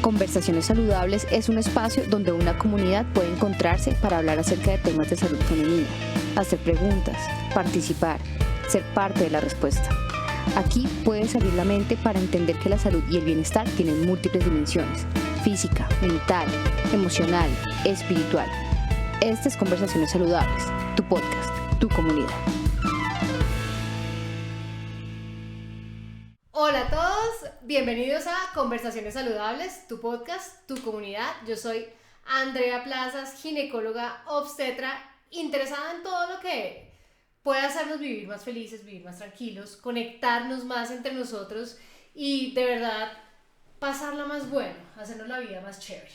Conversaciones Saludables es un espacio donde una comunidad puede encontrarse para hablar acerca de temas de salud femenina, hacer preguntas, participar, ser parte de la respuesta. Aquí puedes abrir la mente para entender que la salud y el bienestar tienen múltiples dimensiones: física, mental, emocional, espiritual. Este es Conversaciones Saludables, tu podcast, tu comunidad. Hola a todos, bienvenidos a Conversaciones Saludables, tu podcast, tu comunidad. Yo soy Andrea Plazas, ginecóloga obstetra, interesada en todo lo que puede hacernos vivir más felices, vivir más tranquilos, conectarnos más entre nosotros y de verdad pasarla más bueno, hacernos la vida más chévere.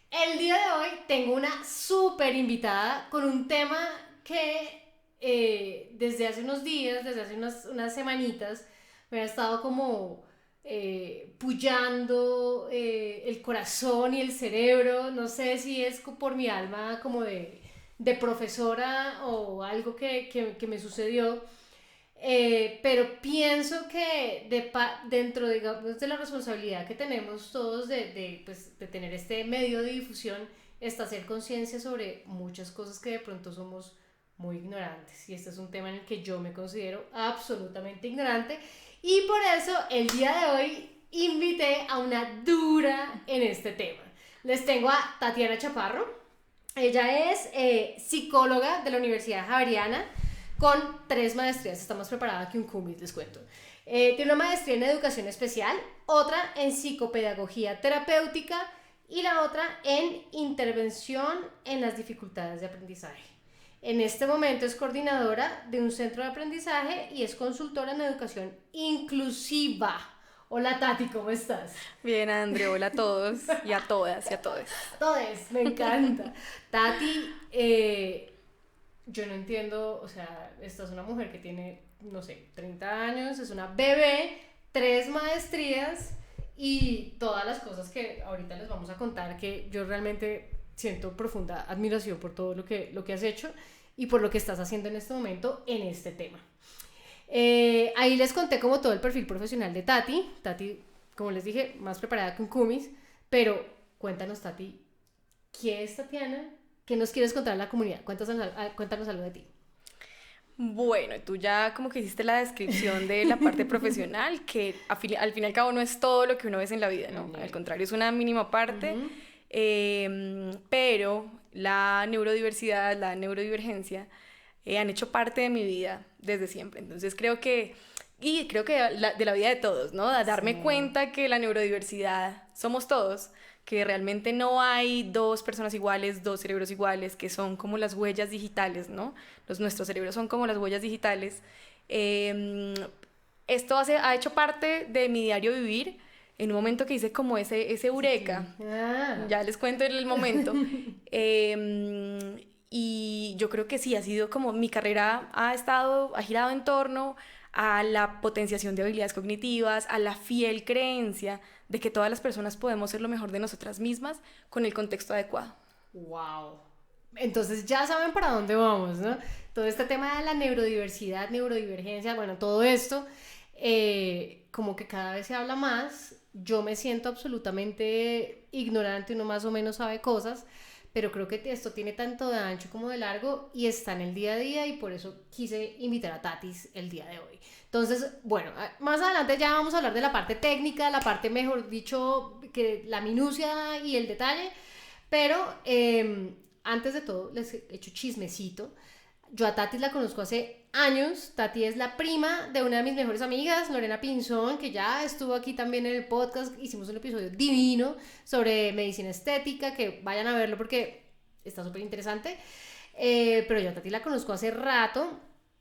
El día de hoy tengo una súper invitada con un tema que desde hace unos días, desde hace unas semanitas, me ha estado como puyando el corazón y el cerebro. No sé si es por mi alma como de profesora o algo que me sucedió, pero pienso que dentro, digamos, de la responsabilidad que tenemos todos de tener este medio de difusión, está hacer conciencia sobre muchas cosas que de pronto somos muy ignorantes, y este es un tema en el que yo me considero absolutamente ignorante, y por eso el día de hoy invité a una dura en este tema. Les tengo a Tatiana Chaparro. Ella es psicóloga de la Universidad Javeriana con 3 maestrías. Está más preparada que un cumis, les cuento. Tiene una maestría en educación especial, otra en psicopedagogía terapéutica y la otra en intervención en las dificultades de aprendizaje. En este momento es coordinadora de un centro de aprendizaje y es consultora en educación inclusiva. Hola Tati, ¿cómo estás? Bien, André, hola a todos y a todas y a todos. Todes, me encanta. Tati, yo no entiendo, o sea, esta es una mujer que tiene, no sé, 30 años, es una bebé, 3 maestrías y todas las cosas que ahorita les vamos a contar, que yo realmente siento profunda admiración por todo lo que has hecho y por lo que estás haciendo en este momento en este tema. Ahí les conté como todo el perfil profesional de Tati. Tati, como les dije, más preparada que un cumis, pero cuéntanos, Tati, ¿quién es Tatiana? ¿Qué nos quieres contar a la comunidad? Cuéntanos algo de ti. Bueno, tú ya como que hiciste la descripción de la parte profesional, que al fin y al cabo no es todo lo que uno ve en la vida, ¿no? Al contrario, es una mínima parte, pero la neurodiversidad, la neurodivergencia, han hecho parte de mi vida desde siempre. Entonces creo que de la vida de todos, ¿no? Darme cuenta que la neurodiversidad somos todos, que realmente no hay 2 personas iguales, 2 cerebros iguales, que son como las huellas digitales, ¿no? Nuestros cerebros son como las huellas digitales. Esto ha hecho parte de mi diario vivir. En un momento que hice como ese eureka, Sí. ya les cuento el momento. Y yo creo que sí, ha sido como mi carrera ha girado en torno a la potenciación de habilidades cognitivas, a la fiel creencia de que todas las personas podemos ser lo mejor de nosotras mismas con el contexto adecuado. Wow. Entonces ya saben para dónde vamos, ¿no? Todo este tema de la neurodiversidad, neurodivergencia, bueno, todo esto, como que cada vez se habla más. Yo me siento absolutamente ignorante, uno más o menos sabe cosas, pero creo que esto tiene tanto de ancho como de largo y está en el día a día, y por eso quise invitar a Tatis el día de hoy. Entonces, bueno, más adelante ya vamos a hablar de la parte técnica, la parte, mejor dicho, que la minucia y el detalle, pero antes de todo les he hecho chismecito. Yo a Tati la conozco hace años. Tati es la prima de una de mis mejores amigas, Lorena Pinzón, que ya estuvo aquí también en el podcast. Hicimos un episodio divino sobre medicina estética, que vayan a verlo porque está súper interesante. Pero yo a Tati la conozco hace rato.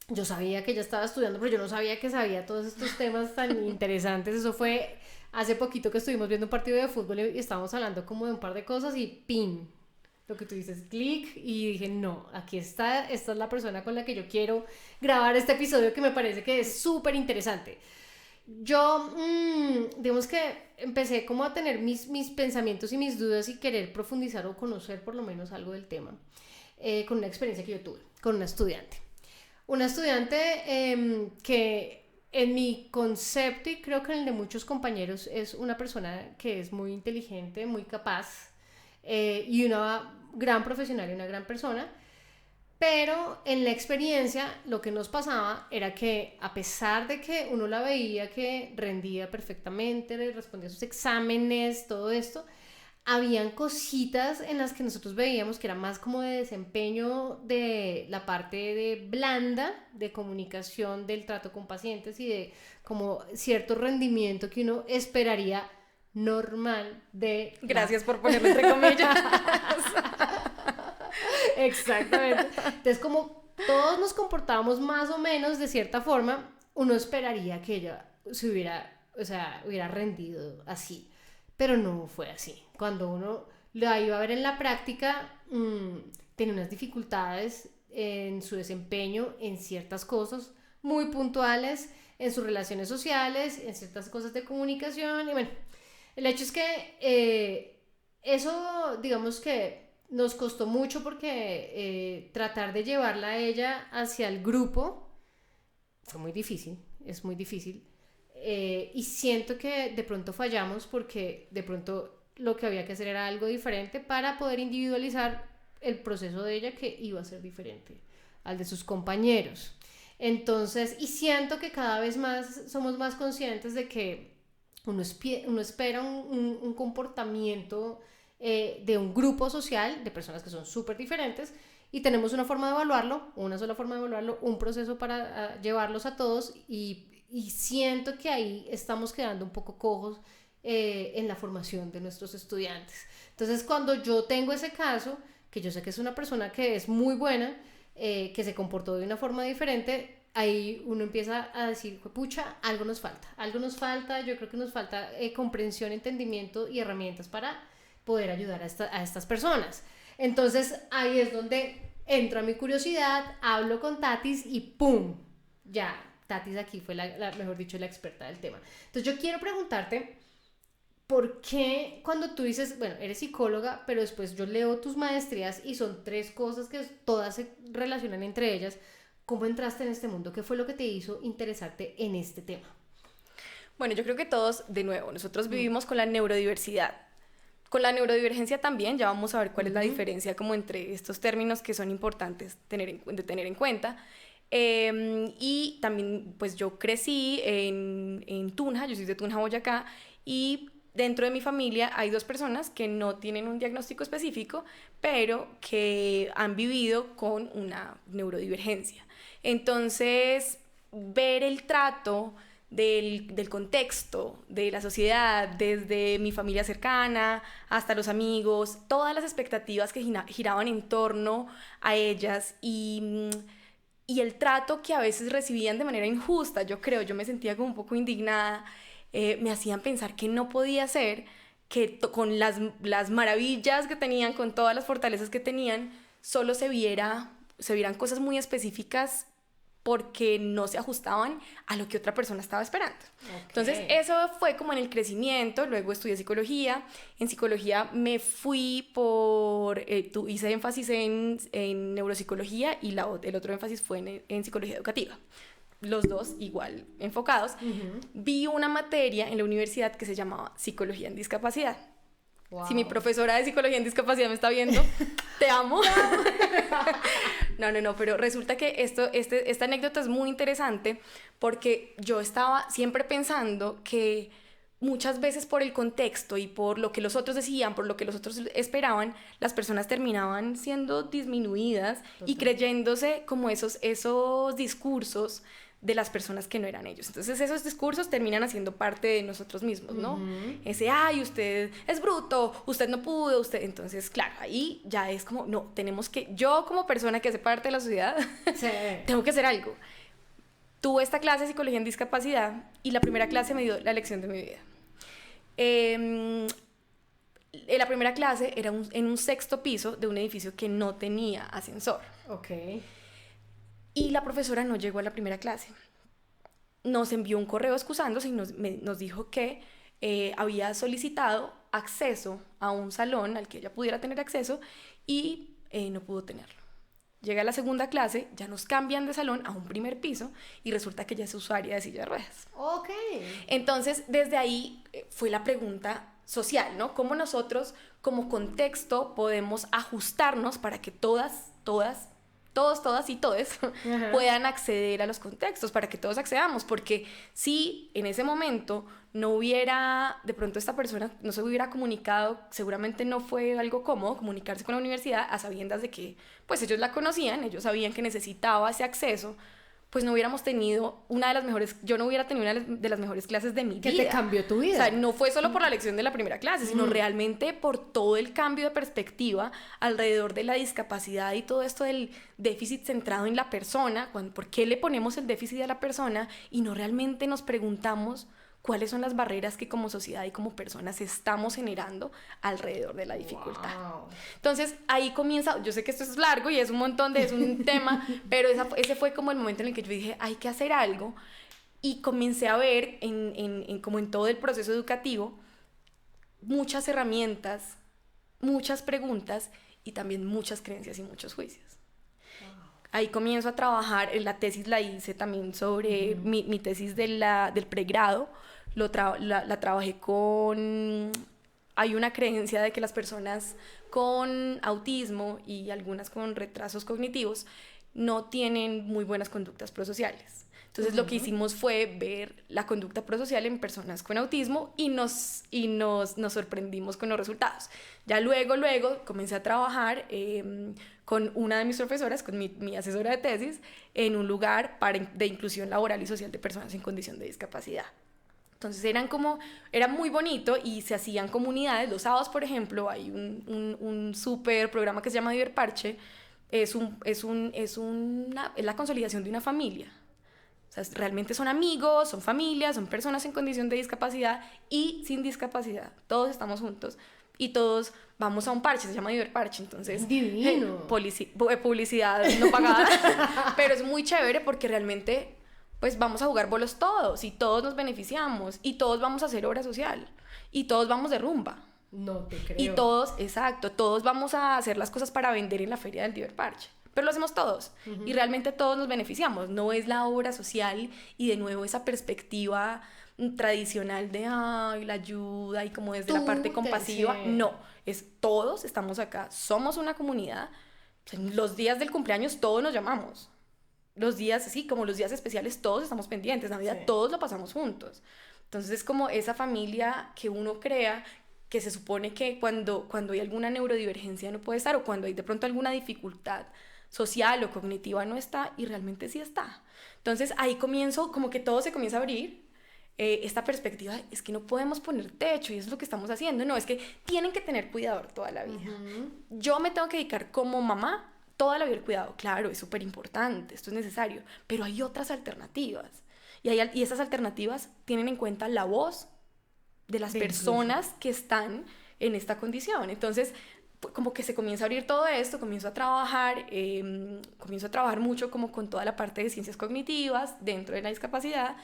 Yo sabía que ella estaba estudiando, pero yo no sabía que sabía todos estos temas tan interesantes. Eso fue hace poquito que estuvimos viendo un partido de fútbol y estábamos hablando como de un par de cosas y ¡pin! Lo que tú dices, clic, y dije, no, aquí está, esta es la persona con la que yo quiero grabar este episodio, que me parece que es súper interesante. Yo, digamos que empecé como a tener mis pensamientos y mis dudas y querer profundizar o conocer por lo menos algo del tema, con una experiencia que yo tuve con una estudiante. Una estudiante que en mi concepto, y creo que en el de muchos compañeros, es una persona que es muy inteligente, muy capaz, y una gran profesional y una gran persona. Pero en la experiencia lo que nos pasaba era que, a pesar de que uno la veía que rendía perfectamente, respondía a sus exámenes, todo esto, habían cositas en las que nosotros veíamos que era más como de desempeño de la parte de blanda, de comunicación, del trato con pacientes y de como cierto rendimiento que uno esperaría normal de... Gracias por ponerlo entre comillas. Exactamente. Entonces, como todos nos comportábamos más o menos de cierta forma, uno esperaría que ella se hubiera rendido así, pero no fue así. Cuando uno la iba a ver en la práctica, tenía unas dificultades en su desempeño en ciertas cosas muy puntuales, en sus relaciones sociales, en ciertas cosas de comunicación, y bueno, el hecho es que eso, digamos que nos costó mucho porque tratar de llevarla a ella hacia el grupo fue muy difícil, es muy difícil. Y siento que de pronto fallamos porque de pronto lo que había que hacer era algo diferente para poder individualizar el proceso de ella, que iba a ser diferente al de sus compañeros. Entonces, y siento que cada vez más somos más conscientes de que uno espera un comportamiento de un grupo social de personas que son súper diferentes, y tenemos una forma de evaluarlo, una sola forma de evaluarlo, un proceso para llevarlos a todos, y siento que ahí estamos quedando un poco cojos en la formación de nuestros estudiantes. Entonces, cuando yo tengo ese caso, que yo sé que es una persona que es muy buena, que se comportó de una forma diferente, ahí uno empieza a decir, pucha, algo nos falta, yo creo que nos falta comprensión, entendimiento y herramientas para poder ayudar a estas personas. Entonces ahí es donde entra mi curiosidad, hablo con Tatis y ¡pum! Ya, Tatis aquí fue mejor dicho, la experta del tema. Entonces yo quiero preguntarte, ¿por qué cuando tú dices, bueno, eres psicóloga, pero después yo leo tus maestrías y son 3 cosas que todas se relacionan entre ellas? ¿Cómo entraste en este mundo? ¿Qué fue lo que te hizo interesarte en este tema? Bueno, yo creo que todos, de nuevo, nosotros vivimos con la neurodiversidad. Con la neurodivergencia también, ya vamos a ver cuál es la diferencia como entre estos términos que son importantes de tener en cuenta. Y también, pues yo crecí en Tunja, yo soy de Tunja, Boyacá, y dentro de mi familia hay 2 personas que no tienen un diagnóstico específico, pero que han vivido con una neurodivergencia. Entonces, ver el trato del contexto, de la sociedad, desde mi familia cercana hasta los amigos, todas las expectativas que giraban en torno a ellas y el trato que a veces recibían de manera injusta, yo me sentía como un poco indignada, me hacían pensar que no podía ser que con las maravillas que tenían, con todas las fortalezas que tenían, solo se vieran cosas muy específicas porque no se ajustaban a lo que otra persona estaba esperando. Okay. Entonces, eso fue como en el crecimiento. Luego estudié psicología. En psicología me fui hice énfasis en neuropsicología y el otro énfasis fue en psicología educativa. Los 2 igual enfocados. Vi una materia en la universidad que se llamaba Psicología en Discapacidad. Wow. Si mi profesora de Psicología en Discapacidad me está viendo, te amo. No, pero resulta que esta anécdota es muy interesante porque yo estaba siempre pensando que muchas veces por el contexto y por lo que los otros decían, por lo que los otros esperaban, las personas terminaban siendo disminuidas. Total. Y creyéndose como esos discursos de las personas que no eran ellos. Entonces esos discursos terminan haciendo parte de nosotros mismos, ¿no? Ese, ay, usted es bruto, usted no pudo, usted... Entonces, claro, ahí ya es como, no, yo como persona que hace parte de la sociedad, sí. Tengo que hacer algo. Tuve esta clase de psicología en discapacidad y la primera clase me dio la lección de mi vida. La primera clase era en un 6º piso de un edificio que no tenía ascensor. Ok. Y la profesora no llegó a la primera clase. Nos envió un correo excusándose y nos dijo que había solicitado acceso a un salón al que ella pudiera tener acceso y no pudo tenerlo. Llega a la segunda clase, ya nos cambian de salón a un primer piso y resulta que ella es usuaria de silla de ruedas. Ok. Entonces, desde ahí fue la pregunta social, ¿no? ¿Cómo nosotros, como contexto, podemos ajustarnos para que todos y todes puedan acceder a los contextos, para que todos accedamos? Porque si en ese momento no hubiera, de pronto esta persona no se hubiera comunicado, seguramente no fue algo cómodo comunicarse con la universidad a sabiendas de que, pues ellos la conocían, ellos sabían que necesitaba ese acceso, pues no hubiéramos tenido yo no hubiera tenido una de las mejores clases de mi vida. Que te cambió tu vida. O sea, no fue solo por la lección de la primera clase, sino realmente por todo el cambio de perspectiva alrededor de la discapacidad y todo esto del déficit centrado en la persona, ¿por qué le ponemos el déficit a la persona y no realmente nos preguntamos cuáles son las barreras que como sociedad y como personas estamos generando alrededor de la dificultad? Wow. Entonces ahí comienza, yo sé que esto es largo y es un tema, pero ese fue como el momento en el que yo dije, hay que hacer algo, y comencé a ver como en todo el proceso educativo muchas herramientas, muchas preguntas y también muchas creencias y muchos juicios. Ahí comienzo a trabajar, la tesis la hice también sobre mi tesis del pregrado, la trabajé con... Hay una creencia de que las personas con autismo y algunas con retrasos cognitivos no tienen muy buenas conductas prosociales. Entonces lo que hicimos fue ver la conducta prosocial en personas con autismo y nos sorprendimos con los resultados. Ya luego comencé a trabajar con una de mis profesoras, con mi asesora de tesis, en un lugar de inclusión laboral y social de personas en condición de discapacidad. Entonces era muy bonito y se hacían comunidades. Los sábados, por ejemplo, hay un súper programa que se llama Diverparche. Es la consolidación de una familia. O sea, realmente son amigos, son familias, son personas en condición de discapacidad y sin discapacidad. Todos estamos juntos y todos vamos a un parche, se llama Diverparche. Entonces, divino. Publicidad no pagada, pero es muy chévere porque realmente pues vamos a jugar bolos todos y todos nos beneficiamos y todos vamos a hacer obra social y todos vamos de rumba. No te creo. Y todos vamos a hacer las cosas para vender en la feria del Diverparche. Pero lo hacemos todos y realmente todos nos beneficiamos. No es la obra social y de nuevo esa perspectiva tradicional de la ayuda y como desde la parte compasiva. No, es todos estamos acá, somos una comunidad. Los días del cumpleaños todos nos llamamos. Los días, sí, como los días especiales, todos estamos pendientes. Navidad, todos lo pasamos juntos. Entonces es como esa familia que uno crea, que se supone que cuando hay alguna neurodivergencia no puede estar, o cuando hay de pronto alguna dificultad social o cognitiva no está, y realmente sí está. Entonces ahí como que todo se comienza a abrir. Esta perspectiva es que no podemos poner techo y eso es lo que estamos haciendo. No, es que tienen que tener cuidador toda la vida. Yo me tengo que dedicar como mamá toda la vida al cuidado. Claro, es súper importante, esto es necesario, pero hay otras alternativas y esas alternativas tienen en cuenta la voz de las personas que están en esta condición. Entonces como que se comienza a abrir todo esto, comienzo a trabajar mucho como con toda la parte de ciencias cognitivas dentro de la discapacidad.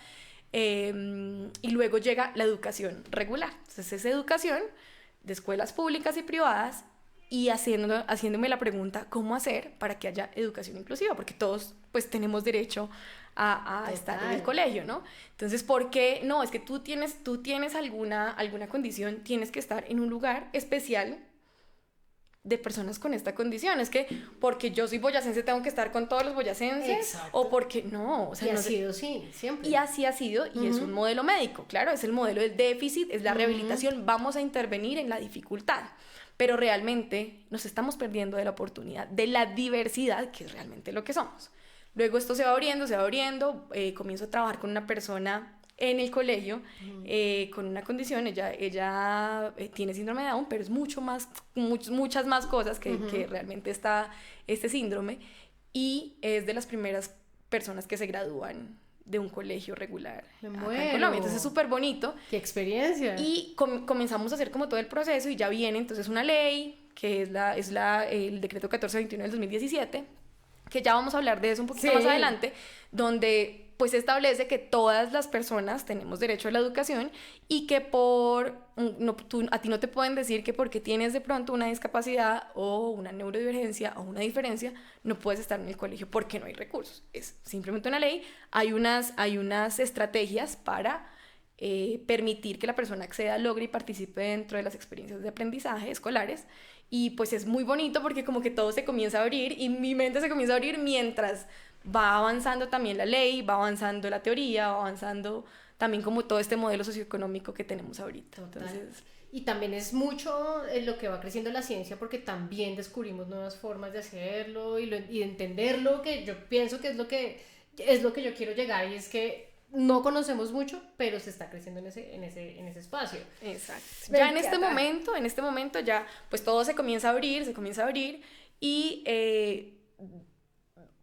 Y luego llega la educación regular. Entonces es educación de escuelas públicas y privadas y haciéndome la pregunta, ¿cómo hacer para que haya educación inclusiva? Porque todos pues tenemos derecho a estar en el colegio, ¿no? Entonces, ¿por qué? No, es que tú tienes alguna condición, tienes que estar en un lugar especial de personas con esta condición. Es que porque yo soy boyacense tengo que estar con todos los boyacenses. Exacto. O porque no, o sea, y ha sido siempre. Y así ha sido y es un modelo médico, claro, es el modelo del déficit, es la rehabilitación, vamos a intervenir en la dificultad, pero realmente nos estamos perdiendo de la oportunidad de la diversidad, que es realmente lo que somos. Luego esto se va abriendo, comienzo a trabajar con una persona en el colegio con una condición. Ella tiene síndrome de Down, pero es muchas más cosas que realmente está este síndrome, y es de las primeras personas que se gradúan de un colegio regular acá en Colombia. Entonces es súper bonito. ¡Qué experiencia! Y comenzamos a hacer como todo el proceso y ya viene entonces una ley que es el decreto 1421 del 2017, que ya vamos a hablar de eso un poquito más adelante, donde pues establece que todas las personas tenemos derecho a la educación y que a ti no te pueden decir que porque tienes de pronto una discapacidad o una neurodivergencia o una diferencia no puedes estar en el colegio porque no hay recursos. Es simplemente una ley. Hay unas estrategias para permitir que la persona acceda, logre y participe dentro de las experiencias de aprendizaje escolares. Y pues es muy bonito porque como que todo se comienza a abrir y mi mente se comienza a abrir mientras va avanzando también la ley, va avanzando la teoría, va avanzando también como todo este modelo socioeconómico que tenemos ahorita. Entonces, y también es mucho lo que va creciendo la ciencia porque también descubrimos nuevas formas de hacerlo y de entenderlo, que yo pienso que es lo que yo quiero llegar, y es que no conocemos mucho, pero se está creciendo en ese espacio. Exacto. Ya en este momento ya pues todo se comienza a abrir y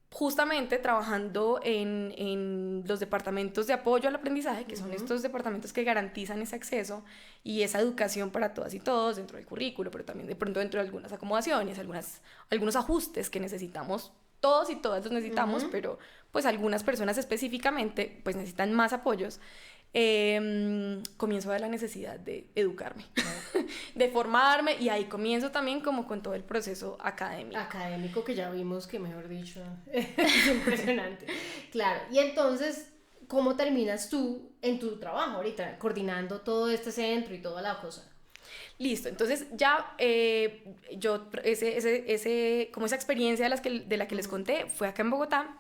justamente trabajando en los departamentos de apoyo al aprendizaje, que son estos departamentos que garantizan ese acceso y esa educación para todas y todos dentro del currículo, pero también de pronto dentro de algunas acomodaciones, algunos ajustes que necesitamos, todos y todas los necesitamos, pero pues algunas personas específicamente pues necesitan más apoyos. Comienzo a ver la necesidad de educarme, de formarme, y ahí comienzo también como con todo el proceso académico que ya vimos que, mejor dicho, es impresionante. Claro, y entonces, ¿cómo terminas tú en tu trabajo ahorita, coordinando todo este centro y toda la cosa? Listo, entonces ya yo, como esa experiencia de la que les conté fue acá en Bogotá.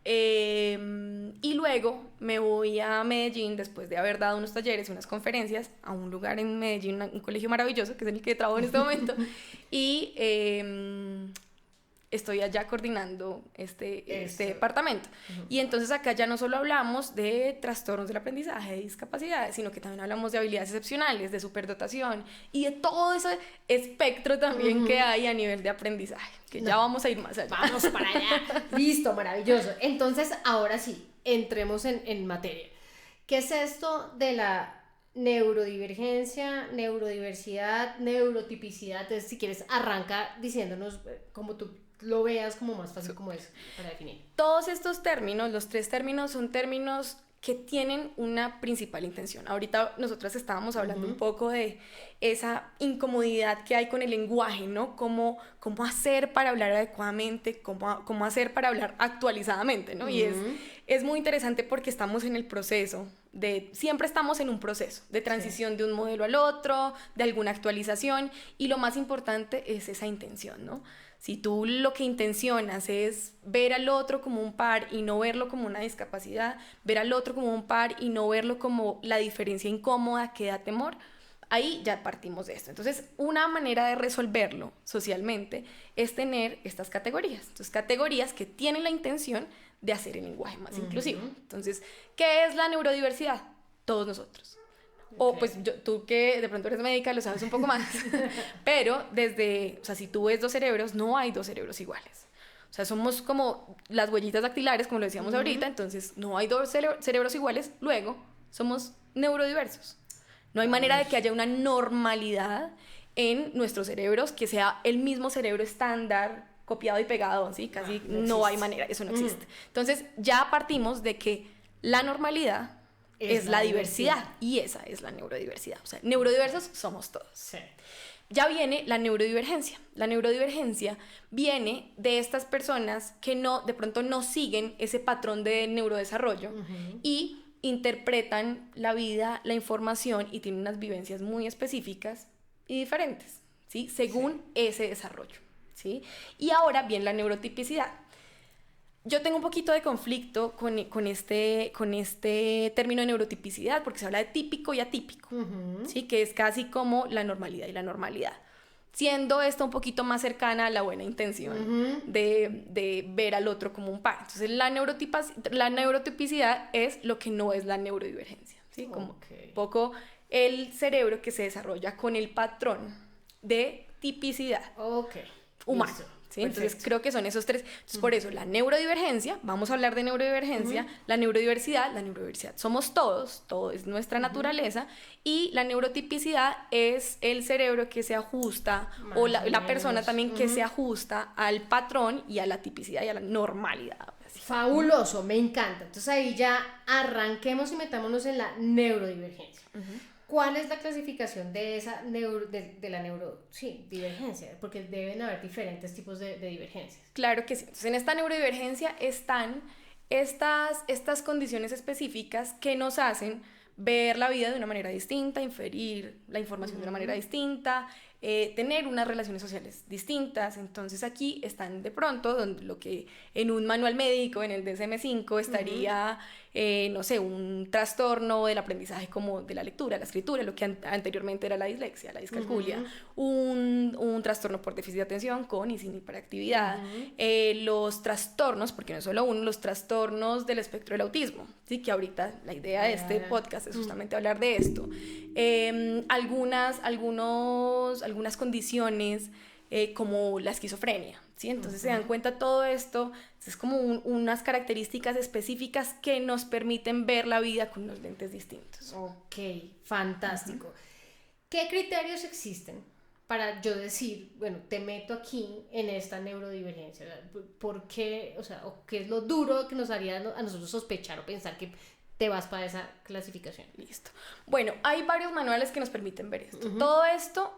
Y luego me voy a Medellín después de haber dado unos talleres y unas conferencias a un lugar en Medellín, un colegio maravilloso que es en el que trabajo en este momento, y estoy allá coordinando este departamento. Y entonces acá ya no solo hablamos de trastornos del aprendizaje, de discapacidades, sino que también hablamos de habilidades excepcionales, de superdotación y de todo ese espectro también que hay a nivel de aprendizaje, que ya vamos a ir más allá. Vamos para allá. Listo, maravilloso. Entonces, ahora sí, entremos en materia. ¿Qué es esto de la neurodivergencia, neurodiversidad, neurotipicidad? Entonces, si quieres, arranca diciéndonos como tú lo veas como más fácil como es para definir. Todos estos términos, los 3 términos, son términos que tienen una principal intención. Ahorita nosotras estábamos hablando un poco de esa incomodidad que hay con el lenguaje, ¿no? Cómo hacer para hablar adecuadamente, cómo hacer para hablar actualizadamente, ¿no? Y es muy interesante porque estamos en el proceso siempre estamos en un proceso de transición de un modelo al otro, de alguna actualización, y lo más importante es esa intención, ¿no? Si tú lo que intencionas es ver al otro como un par y no verlo como una discapacidad, ver al otro como un par y no verlo como la diferencia incómoda que da temor, ahí ya partimos de esto. Entonces, una manera de resolverlo socialmente es tener estas categorías. Entonces, categorías que tienen la intención de hacer el lenguaje más inclusivo. Entonces, ¿qué es la neurodiversidad? Todos nosotros. O pues tú que de pronto eres médica lo sabes un poco más, pero o sea, si tú ves 2 cerebros, no hay 2 cerebros iguales. O sea, somos como las huellitas dactilares, como lo decíamos ahorita, entonces no hay 2 cerebros iguales, luego somos neurodiversos. No hay manera de que haya una normalidad en nuestros cerebros que sea el mismo cerebro estándar, copiado y pegado, ¿sí? Casi no hay manera, eso no existe. Entonces ya partimos de que la normalidad es la diversidad, y esa es la neurodiversidad. O sea, neurodiversos somos todos. Sí. Ya viene la neurodivergencia. La neurodivergencia viene de estas personas que de pronto no siguen ese patrón de neurodesarrollo y interpretan la vida, la información, y tienen unas vivencias muy específicas y diferentes, ¿sí? Según ese desarrollo, ¿sí? Y ahora viene la neurotipicidad. Yo tengo un poquito de conflicto con este término de neurotipicidad, porque se habla de típico y atípico, ¿sí? Que es casi como la normalidad y la normalidad, siendo esto un poquito más cercana a la buena intención de ver al otro como un par. Entonces la neurotipicidad es lo que no es la neurodivergencia, ¿sí? Como un poco el cerebro que se desarrolla con el patrón de tipicidad humano. ¿Sí? Entonces creo que son esos 3. Entonces, por eso la neurodivergencia, vamos a hablar de neurodivergencia, la neurodiversidad somos todos, todo es nuestra naturaleza, y la neurotipicidad es el cerebro que se ajusta, o la persona también que se ajusta al patrón y a la tipicidad y a la normalidad. así. Fabuloso, me encanta. Entonces ahí ya arranquemos y metámonos en la neurodivergencia. ¿Cuál es la clasificación de esa divergencia? Porque deben haber diferentes tipos de divergencias. Claro que sí. Entonces, en esta neurodivergencia están estas condiciones específicas que nos hacen ver la vida de una manera distinta, inferir la información de una manera distinta, tener unas relaciones sociales distintas. Entonces aquí están de pronto donde lo que en un manual médico, en el DSM-5, estaría, no sé, un trastorno del aprendizaje como de la lectura, la escritura, lo que anteriormente era la dislexia, la discalculia, un trastorno por déficit de atención con y sin hiperactividad, los trastornos, porque no es solo uno, los trastornos del espectro del autismo, ¿sí? Que ahorita la idea de este podcast es justamente hablar de esto. Algunas condiciones como la esquizofrenia, ¿sí? Entonces se dan cuenta todo esto, es como unas características específicas que nos permiten ver la vida con unos lentes distintos. Ok, fantástico. ¿Qué criterios existen para yo decir, bueno, te meto aquí en esta neurodivergencia? ¿Por qué? O sea, ¿qué es lo duro que nos haría a nosotros sospechar o pensar que te vas para esa clasificación? Listo. Bueno, hay varios manuales que nos permiten ver esto. Todo esto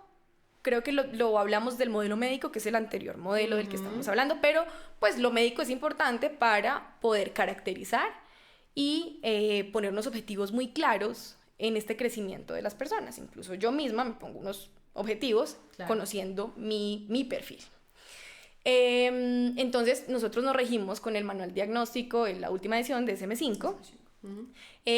creo que lo hablamos del modelo médico, que es el anterior modelo del que estamos hablando, pero pues lo médico es importante para poder caracterizar y poner unos objetivos muy claros en este crecimiento de las personas. Incluso yo misma me pongo unos objetivos conociendo mi perfil. Entonces nosotros nos regimos con el manual diagnóstico en la última edición de DSM-5,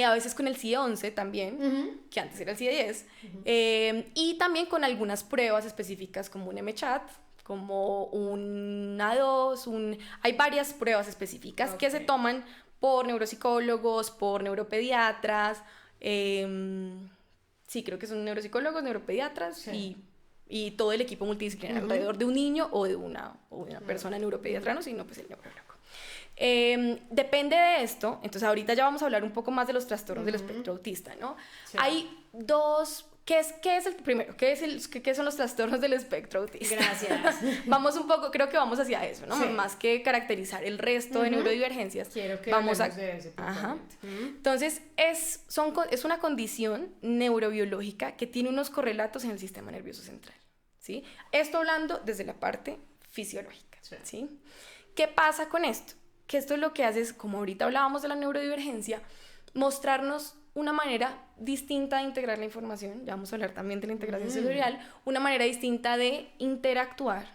a veces con el CIE-11 también, que antes era el CIE-10, y también con algunas pruebas específicas como un MCHAT, como un A2, hay varias pruebas específicas que se toman por neuropsicólogos, por neuropediatras, sí, creo que son neuropsicólogos, neuropediatras y todo el equipo multidisciplinario alrededor de un niño o de una persona neuropediatra, no, sino pues el neurólogo. Depende de esto, entonces ahorita ya vamos a hablar un poco más de los trastornos del espectro autista, ¿no? Sí. Hay dos, ¿qué es el primero? ¿Qué son los trastornos del espectro autista? Gracias. Vamos un poco, creo que vamos hacia eso, ¿no? Sí. Más que caracterizar el resto de neurodivergencias. Quiero que vamos hablemos de eso. Entonces, es una condición neurobiológica que tiene unos correlatos en el sistema nervioso central, ¿sí? Esto hablando desde la parte fisiológica, ¿sí? ¿Qué pasa con esto? Que esto es lo que hace, es, como ahorita hablábamos de la neurodivergencia, mostrarnos una manera distinta de integrar la información, ya vamos a hablar también de la integración sensorial, una manera distinta de interactuar,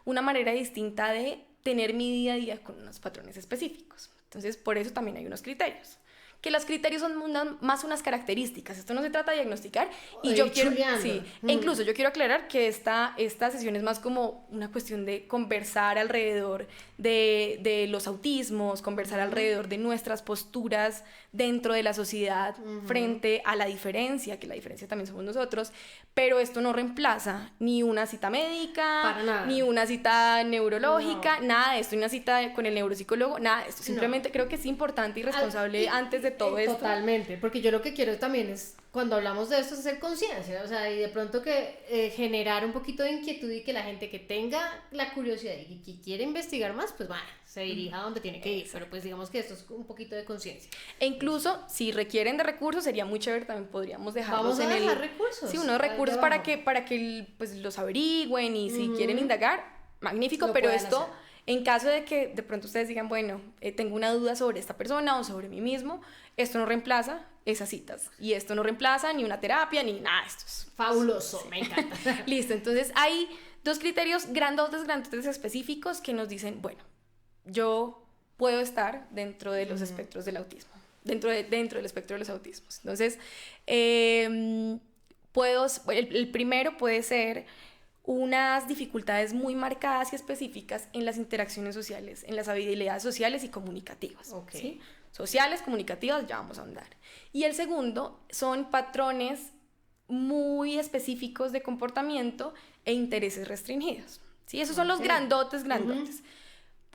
una manera distinta de tener mi día a día con unos patrones específicos. Entonces, por eso también hay unos criterios. Que los criterios son más unas características. Esto no se trata de diagnosticar. Y yo quiero, e incluso yo quiero aclarar que esta sesión es más como una cuestión de conversar alrededor de los autismos, conversar alrededor de nuestras posturas dentro de la sociedad frente a la diferencia, que la diferencia también somos nosotros, pero esto no reemplaza ni una cita médica, ni una cita neurológica, nada de esto, ni una cita con el neuropsicólogo, nada de esto. Simplemente creo que es importante y responsable antes de todo esto. Totalmente, porque yo lo que quiero también es, cuando hablamos de esto, es hacer conciencia, o sea, y de pronto que generar un poquito de inquietud y que la gente que tenga la curiosidad y que quiere investigar más, pues bueno, se dirija a donde tiene que ir, pero pues digamos que esto es un poquito de conciencia. E incluso, si requieren de recursos, sería muy chévere, también podríamos dejarlos en el... Vamos a dejar recursos. Sí, unos recursos para que pues, los averigüen y si quieren indagar, magnífico, pero esto... hacer. En caso de que de pronto ustedes digan, bueno, tengo una duda sobre esta persona o sobre mí mismo, esto no reemplaza esas citas. Y esto no reemplaza ni una terapia ni nada de esto. Es fabuloso, me encanta. Listo, entonces hay dos criterios grandotes específicos que nos dicen, bueno, yo puedo estar dentro de los espectros del autismo, dentro del espectro de los autismos. Entonces, el primero puede ser unas dificultades muy marcadas y específicas en las interacciones sociales, en las habilidades sociales y comunicativas. ¿Sí? Sociales, comunicativas, ya vamos a andar. Y el segundo son patrones muy específicos de comportamiento e intereses restringidos. ¿Sí? Esos son los grandotes,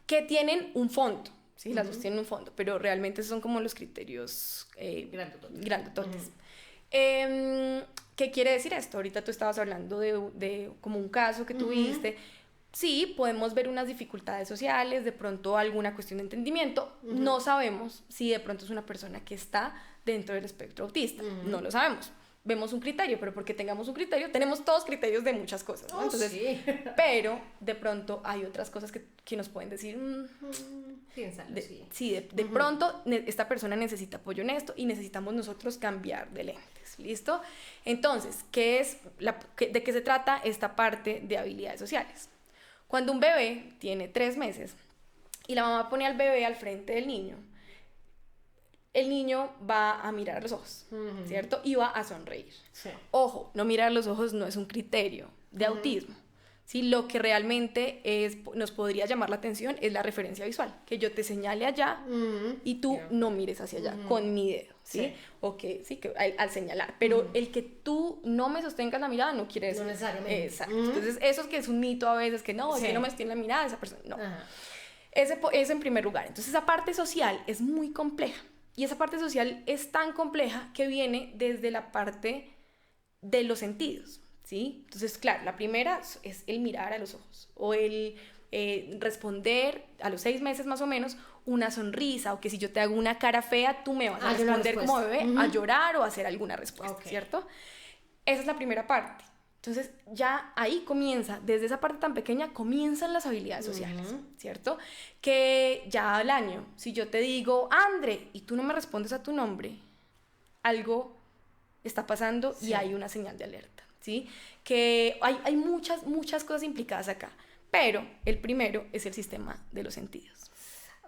que tienen un fondo. ¿Sí? Las dos tienen un fondo, pero realmente son como los criterios grandototes. ¿Qué quiere decir esto? Ahorita tú estabas hablando de como un caso que tuviste. sí, podemos ver unas dificultades sociales, de pronto alguna cuestión de entendimiento. No sabemos si de pronto es una persona que está dentro del espectro autista. No lo sabemos. Vemos un criterio, pero porque tengamos un criterio, tenemos todos criterios de muchas cosas, ¿no? Entonces, sí. pero de pronto hay otras cosas que nos pueden decir, Piénsalo, sí. sí, de pronto esta persona necesita apoyo en esto y necesitamos nosotros cambiar de lentes, ¿listo? Entonces, ¿de qué se trata esta parte de habilidades sociales? Cuando un bebé tiene 3 meses y la mamá pone al bebé al frente del niño, el niño va a mirar a los ojos, ¿cierto? Y va a sonreír. Sí. Ojo, no mirar a los ojos no es un criterio de autismo. ¿Sí? Lo que realmente nos podría llamar la atención es la referencia visual, que yo te señale allá y tú no mires hacia allá con mi dedo, ¿sí? Sí. O que al señalar, pero el que tú no me sostengas la mirada no quiere decir... No necesariamente. Exacto. Entonces, eso es que es un mito a veces, que no, es que no me sostiene la mirada esa persona, no. Ajá. Ese en primer lugar. Entonces, esa parte social es muy compleja. Y esa parte social es tan compleja que viene desde la parte de los sentidos, ¿sí? Entonces, claro, la primera es el mirar a los ojos o el responder a los 6 meses más o menos una sonrisa, o que si yo te hago una cara fea, tú me vas a responder como bebé, a llorar o a hacer alguna respuesta, ¿cierto? Esa es la primera parte. Entonces, ya ahí comienza, desde esa parte tan pequeña, comienzan las habilidades sociales, ¿cierto? Que ya al año, si yo te digo, André, y tú no me respondes a tu nombre, algo está pasando y hay una señal de alerta, ¿sí? Que hay muchas cosas implicadas acá, pero el primero es el sistema de los sentidos.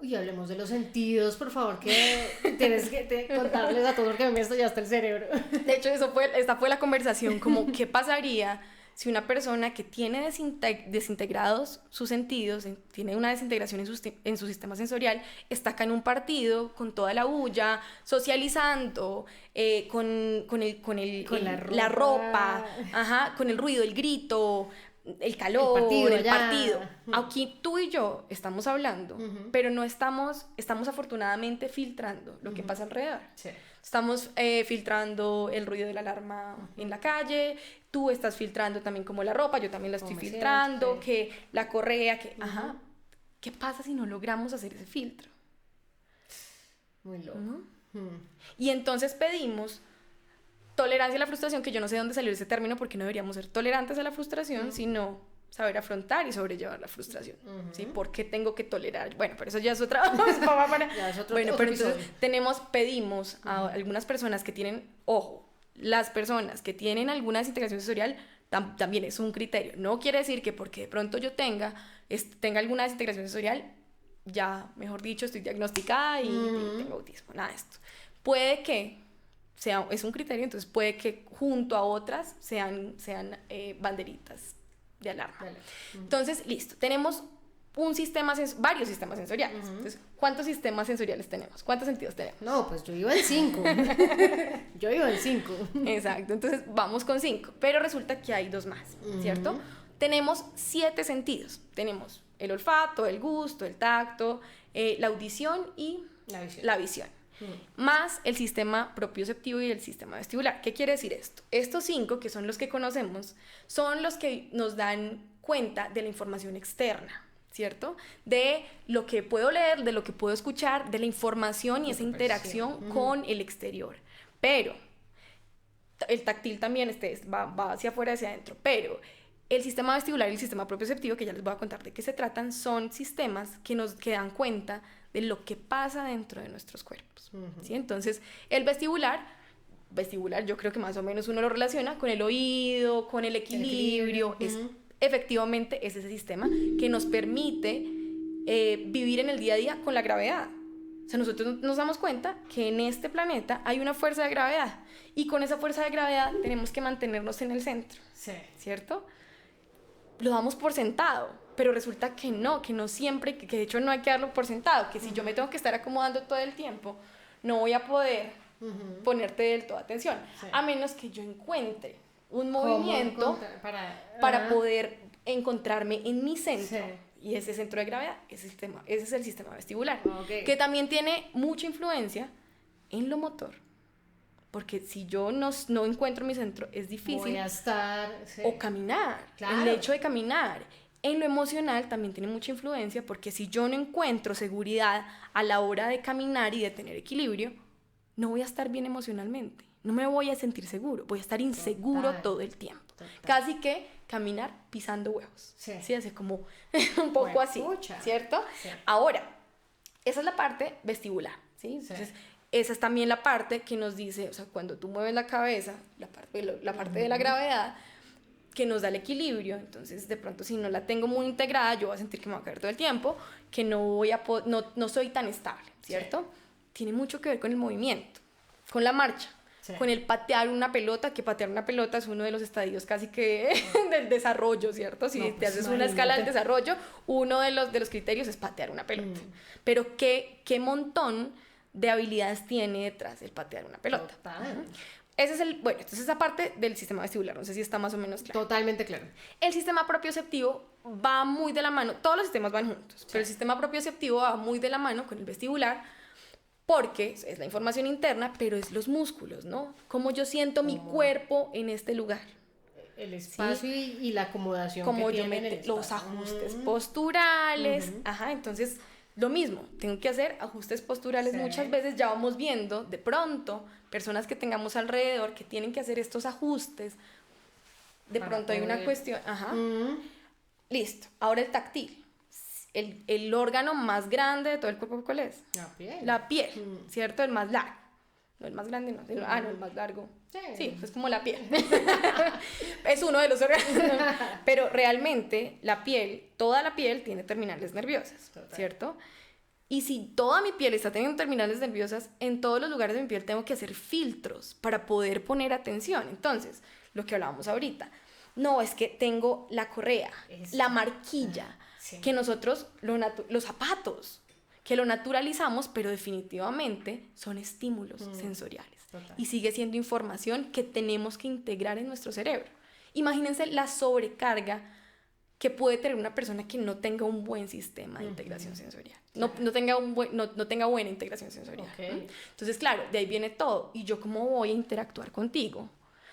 Uy, hablemos de los sentidos, por favor, que tienes que contarles a todos porque a mí esto ya está el cerebro. De hecho, esta fue la conversación, como qué pasaría si una persona que tiene desintegrados sus sentidos, tiene una desintegración en su sistema sensorial, está acá en un partido con toda la bulla, socializando, con la ropa, con el ruido, el grito, el calor, el partido. Aquí tú y yo estamos hablando, pero no estamos afortunadamente filtrando lo que pasa alrededor. Sí. Estamos filtrando el ruido de la alarma en la calle, tú estás filtrando también como la ropa, yo también la estoy filtrando, que la correa, que... ¿Qué pasa si no logramos hacer ese filtro? Muy loco. Y entonces pedimos tolerancia a la frustración, que yo no sé de dónde salió ese término, porque no deberíamos ser tolerantes a la frustración, sino saber afrontar y sobrellevar la frustración, ¿sí? ¿Por qué tengo que tolerar? Bueno, pero eso ya es otra Ya es otro pero episodio. entonces pedimos a algunas personas que tienen, ojo, las personas que tienen alguna desintegración sensorial también es un criterio. No quiere decir que porque de pronto yo tenga alguna desintegración sensorial, ya, mejor dicho, estoy diagnosticada y tengo autismo, nada de esto. Puede que es un criterio, entonces puede que junto a otras sean banderitas de alarma. Entonces, listo, tenemos varios sistemas sensoriales. Entonces, ¿cuántos sistemas sensoriales tenemos? ¿Cuántos sentidos tenemos? No, pues yo iba en 5. Exacto, entonces vamos con 5, pero resulta que hay 2 más, ¿cierto? Tenemos 7 sentidos. Tenemos el olfato, el gusto, el tacto, la audición y la visión. Más el sistema propioceptivo y el sistema vestibular. ¿Qué quiere decir esto? Estos 5, que son los que conocemos, son los que nos dan cuenta de la información externa, ¿cierto? De lo que puedo leer, de lo que puedo escuchar, de la información y esa interacción con el exterior. Pero el táctil también va hacia afuera, hacia adentro, pero el sistema vestibular y el sistema propioceptivo, que ya les voy a contar de qué se tratan, son sistemas que dan cuenta de lo que pasa dentro de nuestros cuerpos, ¿sí? Entonces, el vestibular, yo creo que más o menos uno lo relaciona con el oído, con el equilibrio. Efectivamente es ese sistema que nos permite vivir en el día a día con la gravedad. O sea, nosotros nos damos cuenta que en este planeta hay una fuerza de gravedad y con esa fuerza de gravedad tenemos que mantenernos en el centro, ¿cierto? Lo damos por sentado, pero resulta que no siempre, que de hecho no hay que darlo por sentado, que si yo me tengo que estar acomodando todo el tiempo, no voy a poder ponerte del todo atención, a menos que yo encuentre un movimiento para poder encontrarme en mi centro. Y ese centro de gravedad, ese es el sistema vestibular, que también tiene mucha influencia en lo motor. Porque si yo no encuentro mi centro, es difícil. Voy a estar... O caminar, Claro. el hecho de caminar. En lo emocional también tiene mucha influencia, porque si yo no encuentro seguridad a la hora de caminar y de tener equilibrio, no voy a estar bien emocionalmente, no me voy a sentir seguro, voy a estar inseguro todo el tiempo. Casi que caminar pisando huevos. Sí, así como un poco así, ¿cierto? Sí. Ahora, esa es la parte vestibular, ¿sí? Entonces, esa es también la parte que nos dice, o sea, cuando tú mueves la cabeza, la parte de la gravedad, que nos da el equilibrio. Entonces, de pronto, si no la tengo muy integrada, yo voy a sentir que me voy a caer todo el tiempo, que no soy tan estable, ¿cierto? Sí. Tiene mucho que ver con el movimiento, con la marcha, con el patear una pelota, que patear una pelota es uno de los estadios casi que del desarrollo, ¿cierto? Si te haces una escala del desarrollo, uno de los criterios es patear una pelota. Pero qué montón de habilidades tiene detrás el patear una pelota. Ese es entonces esa parte del sistema vestibular, no sé si está más o menos claro. Totalmente claro. El sistema propioceptivo va muy de la mano, todos los sistemas van juntos, pero el sistema propioceptivo va muy de la mano con el vestibular, porque es la información interna, pero es los músculos, ¿no? Cómo yo siento mi cuerpo en este lugar. El espacio y la acomodación como que yo tiene en el los ajustes posturales, entonces lo mismo, tengo que hacer ajustes posturales. Muchas veces ya vamos viendo de pronto personas que tengamos alrededor que tienen que hacer estos ajustes, de pronto hay una cuestión, listo, ahora el táctil. El órgano más grande de todo el cuerpo, ¿cuál es? La piel, ¿cierto? El más largo. No, el más grande no. No, el más largo. Sí, es como la piel. Es uno de los órganos. Pero realmente la piel, toda la piel tiene terminales nerviosas, ¿cierto? Y si toda mi piel está teniendo terminales nerviosas, en todos los lugares de mi piel tengo que hacer filtros para poder poner atención. Entonces, lo que hablábamos ahorita, no, es que tengo la correa, la marquilla, que nosotros, los zapatos, que lo naturalizamos, pero definitivamente son estímulos sensoriales. Y sigue siendo información que tenemos que integrar en nuestro cerebro. Imagínense la sobrecarga que puede tener una persona que no tenga un buen sistema de integración sensorial. No tenga buena integración sensorial. Entonces, claro, de ahí viene todo. ¿Y yo cómo voy a interactuar contigo?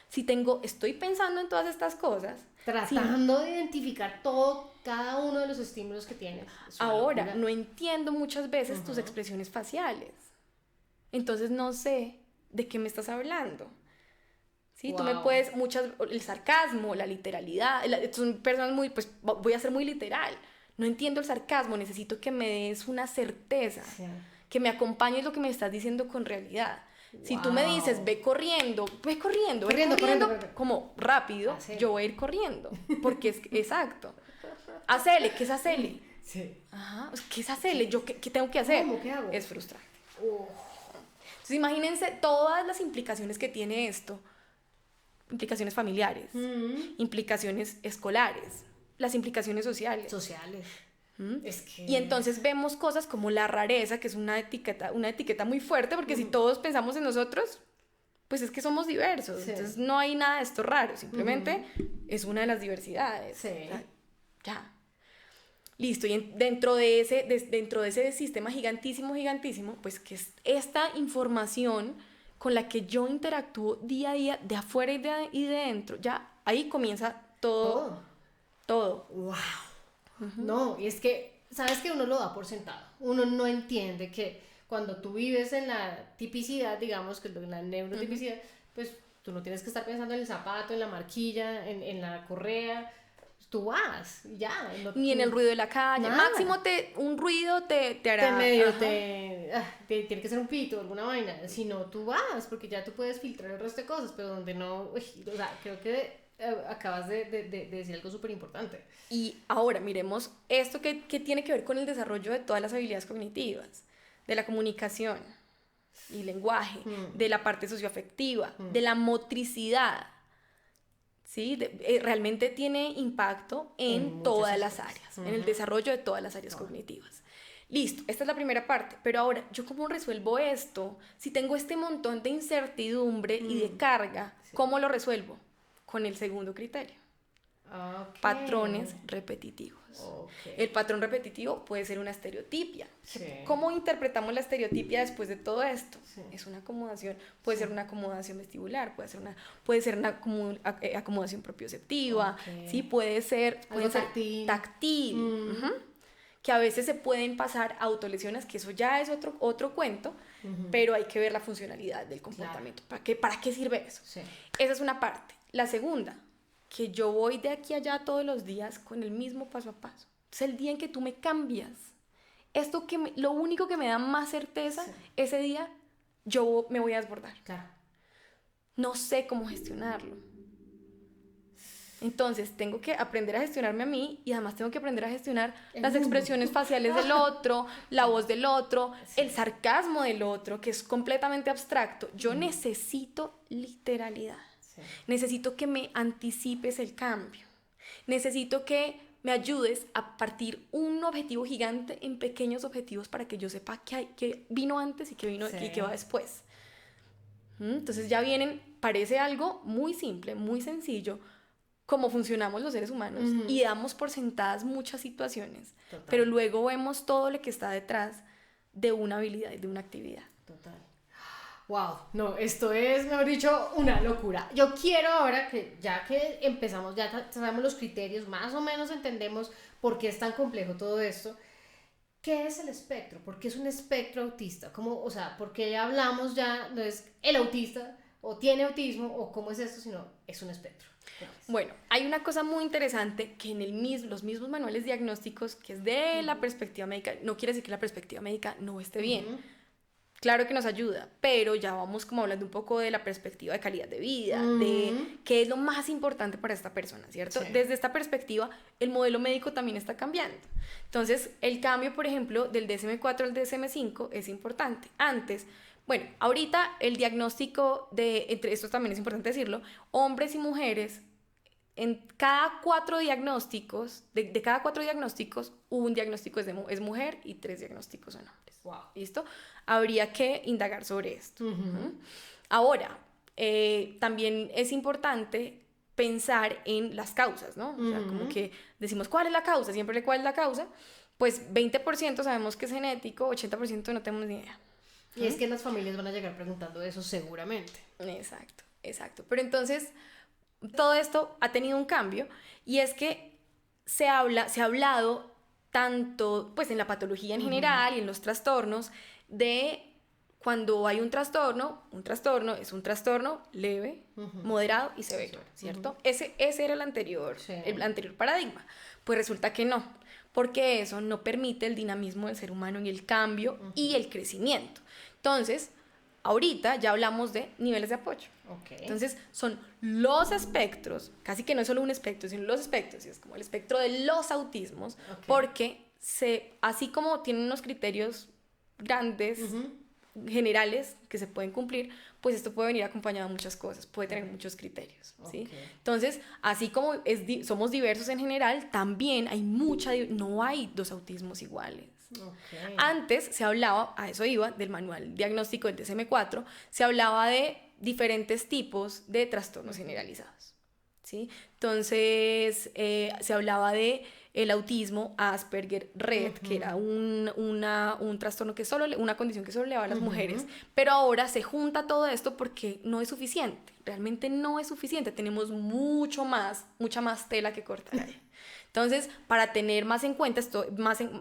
Si estoy pensando en todas estas cosas, tratando de identificar cada uno de los estímulos que tienes. Ahora, no entiendo muchas veces tus expresiones faciales. Entonces no sé de qué me estás hablando. ¿Sí? Tú me puedes, el sarcasmo, la literalidad, son personas muy, pues voy a ser muy literal. No entiendo el sarcasmo, necesito que me des una certeza, que me acompañes lo que me estás diciendo con realidad. Si tú me dices, ve corriendo, como rápido, yo voy a ir corriendo, porque es exacto. Hacele, ¿qué es hacele? Ajá, ¿qué es hacele? ¿Yo qué tengo que hacer? ¿Qué hago? Es frustrante. Entonces imagínense todas las implicaciones que tiene esto, implicaciones familiares, implicaciones escolares, las implicaciones sociales. Y entonces vemos cosas como la rareza, que es una etiqueta muy fuerte, porque si todos pensamos en nosotros, pues es que somos diversos. Entonces no hay nada de esto raro, simplemente es una de las diversidades. Ya. Listo, y dentro de ese sistema gigantísimo, pues que es esta información con la que yo interactúo día a día, de afuera y de dentro, ya ahí comienza todo. ¡Wow! No, y es que, ¿sabes que uno lo da por sentado? Uno no entiende que cuando tú vives en la tipicidad, digamos, que en la neurotipicidad, pues tú no tienes que estar pensando en el zapato, en la marquilla, en la correa. Tú vas, ya. Ni en el ruido de la calle. Nada. Máximo un ruido te hará... tiene que ser un pito, alguna vaina. Si no, tú vas, porque ya tú puedes filtrar el resto de cosas, pero donde no... o sea, creo que acabas de decir algo súper importante. Y ahora miremos esto que tiene que ver con el desarrollo de todas las habilidades cognitivas, de la comunicación y lenguaje, de la parte socioafectiva, de la motricidad. ¿Sí? Realmente tiene impacto en todas las áreas, en el desarrollo de todas las áreas cognitivas. Listo, esta es la primera parte, pero ahora, ¿yo cómo resuelvo esto? Si tengo este montón de incertidumbre y de carga, ¿cómo lo resuelvo? Con el segundo criterio. Ok. Patrones repetitivos. Ok. El patrón repetitivo puede ser una estereotipia. Sí. ¿Cómo interpretamos la estereotipia después de todo esto? Sí. Es una acomodación, puede ser una acomodación vestibular, puede ser una acomodación propioceptiva, Ok. ¿sí? Puede ser Táctil. táctil, ujú, que a veces se pueden pasar a autolesiones, que eso ya es otro cuento, pero hay que ver la funcionalidad del comportamiento. ¿Para qué sirve eso? Sí. Esa es una parte. La segunda, que yo voy de aquí a allá todos los días con el mismo paso a paso. Es el día en que tú me cambias. Lo único que me da más certeza, Sí. ese día yo me voy a desbordar. Claro. No sé cómo gestionarlo. Entonces tengo que aprender a gestionarme a mí y además tengo que aprender a gestionar El las mundo. expresiones faciales del otro, la voz del otro, el sarcasmo del otro, que es completamente abstracto. Yo necesito literalidad. Sí. Necesito que me anticipes el cambio. Necesito que me ayudes a partir un objetivo gigante en pequeños objetivos para que yo sepa qué vino antes y qué va después. Entonces ya parece algo muy simple, muy sencillo, cómo funcionamos los seres humanos y damos por sentadas muchas situaciones, Total. pero luego vemos todo lo que está detrás de una habilidad y de una actividad. Total. Wow, no, esto es, mejor dicho, una locura. Yo quiero ahora que ya que empezamos, ya sabemos los criterios, más o menos entendemos por qué es tan complejo todo esto. ¿Qué es el espectro? ¿Por qué es un espectro autista? ¿Cómo, o sea, porque ya hablamos ya, no es el autista o tiene autismo o cómo es esto, sino es un espectro? Bueno, hay una cosa muy interesante que en los mismos manuales diagnósticos, que es de la perspectiva médica, no quiere decir que la perspectiva médica no esté bien. Claro que nos ayuda, pero ya vamos como hablando un poco de la perspectiva de calidad de vida, de qué es lo más importante para esta persona, ¿cierto? Sí. Desde esta perspectiva, el modelo médico también está cambiando. Entonces, el cambio, por ejemplo, del DSM-4 al DSM-5 es importante. Antes, bueno, ahorita el diagnóstico entre estos también es importante decirlo, hombres y mujeres, en cada 4 diagnósticos, de cada 4 diagnósticos, un diagnóstico es mujer y 3 diagnósticos son hombres. Wow. ¿Listo? Habría que indagar sobre esto. Ahora, también es importante pensar en las causas, ¿no? O sea, como que decimos, ¿cuál es la causa? Siempre, ¿cuál es la causa? Pues 20% sabemos que es genético, 80% no tenemos ni idea. Y es que las familias van a llegar preguntando eso seguramente. Exacto. Pero entonces, todo esto ha tenido un cambio y es que se ha hablado tanto pues en la patología en general y en los trastornos de cuando hay un trastorno es un trastorno leve, moderado y severo, ¿cierto? Ese era el anterior paradigma. Pues resulta que no, porque eso no permite el dinamismo del ser humano en el cambio y el crecimiento. Entonces, ahorita ya hablamos de niveles de apoyo. Okay. Entonces, son los espectros, casi que no es solo un espectro, sino los espectros, es como el espectro de los autismos, porque así como tienen unos criterios grandes, generales, que se pueden cumplir, pues esto puede venir acompañado de muchas cosas, puede tener muchos criterios, ¿sí? Entonces, así como somos diversos en general, también hay no hay 2 autismos iguales. Antes se hablaba, a eso iba, del manual diagnóstico del DSM-4, se hablaba de diferentes tipos de trastornos generalizados, ¿sí? Entonces, se hablaba de el autismo, Asperger, Rett, que era un trastorno una condición que solo le daba a las mujeres, pero ahora se junta todo esto porque no es suficiente, realmente no es suficiente, tenemos mucha más tela que cortar ahí. Entonces, para tener más en cuenta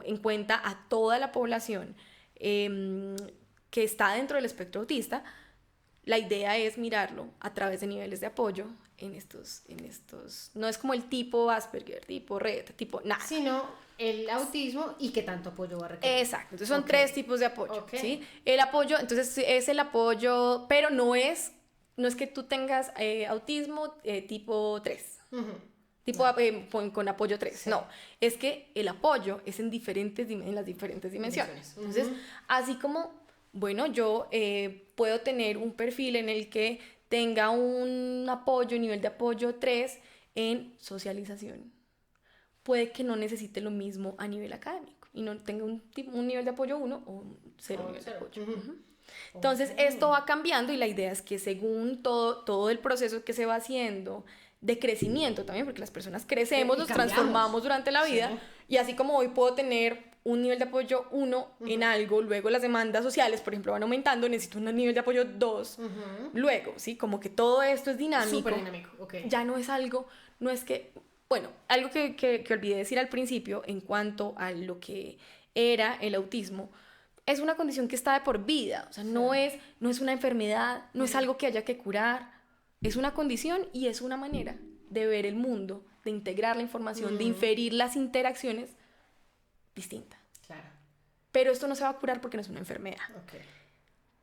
en cuenta a toda la población que está dentro del espectro autista, la idea es mirarlo a través de niveles de apoyo en estos, no es como el tipo Asperger, tipo Rett, tipo nada. Sino el autismo y qué tanto apoyo va a requerir. Exacto, entonces son 3 tipos de apoyo, ¿sí? El apoyo, entonces es el apoyo, pero no es que tú tengas autismo tipo 3. Tipo con apoyo 3, sí. No, es que el apoyo es en las diferentes dimensiones. Entonces, así como, bueno, yo puedo tener un perfil en el que tenga un nivel de apoyo 3 en socialización. Puede que no necesite lo mismo a nivel académico y no tenga un nivel de apoyo 1 o un 0 nivel de apoyo. Entonces, esto va cambiando y la idea es que según todo el proceso que se va haciendo de crecimiento también, porque las personas crecemos, Y nos cambiamos. transformamos durante la vida, Sí. y así como hoy puedo tener un nivel de apoyo 1 en algo, luego las demandas sociales, por ejemplo, van aumentando, necesito un nivel de apoyo 2, luego, ¿sí? Como que todo esto es dinámico. Súper dinámico, ok. Ya no es algo, no es que, bueno, algo que olvidé decir al principio en cuanto a lo que era el autismo, es una condición que está de por vida, o sea, no es una enfermedad, no es algo que haya que curar, es una condición y es una manera de ver el mundo, de integrar la información, de inferir las interacciones distinta. Claro, Pero esto no se va a curar porque no es una enfermedad, ok.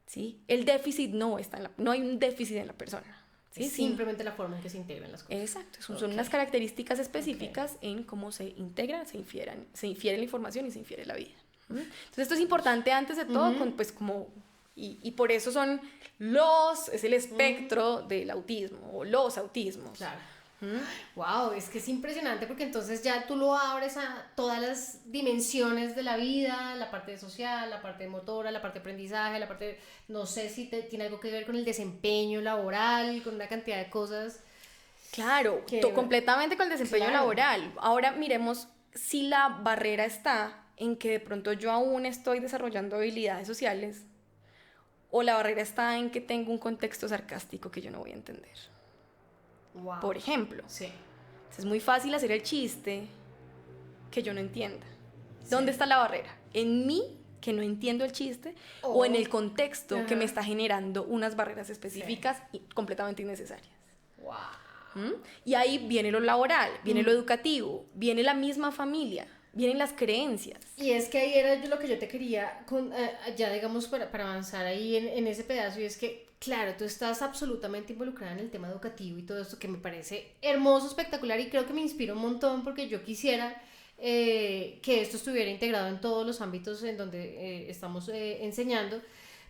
¿sí? El déficit no hay un déficit en la persona, ¿sí? Es simplemente la forma en que se integran las cosas. Exacto, son unas características específicas en cómo se integra, se infiere la información y se infiere la vida. Entonces esto es importante antes de todo, pues como, y por eso es el espectro del autismo o los autismos. Claro. Wow, es que es impresionante porque entonces ya tú lo abres a todas las dimensiones de la vida, la parte social, la parte motora, la parte de aprendizaje, la parte, no sé si tiene algo que ver con el desempeño laboral, con una cantidad de cosas. Claro, completamente con el desempeño Claro. laboral. Ahora miremos si la barrera está en que de pronto yo aún estoy desarrollando habilidades sociales o la barrera está en que tengo un contexto sarcástico que yo no voy a entender. Wow. Por ejemplo, Sí. es muy fácil hacer el chiste que yo no entienda. ¿Dónde está la barrera? ¿En mí, que no entiendo el chiste, o en el contexto que me está generando unas barreras específicas y completamente innecesarias? Wow. Y ahí viene lo laboral, viene lo educativo, viene la misma familia, vienen las creencias. Y es que ahí era lo que yo te quería, ya digamos, para avanzar ahí en ese pedazo, y es que, claro, tú estás absolutamente involucrada en el tema educativo y todo esto que me parece hermoso, espectacular, y creo que me inspira un montón porque yo quisiera que esto estuviera integrado en todos los ámbitos en donde estamos enseñando,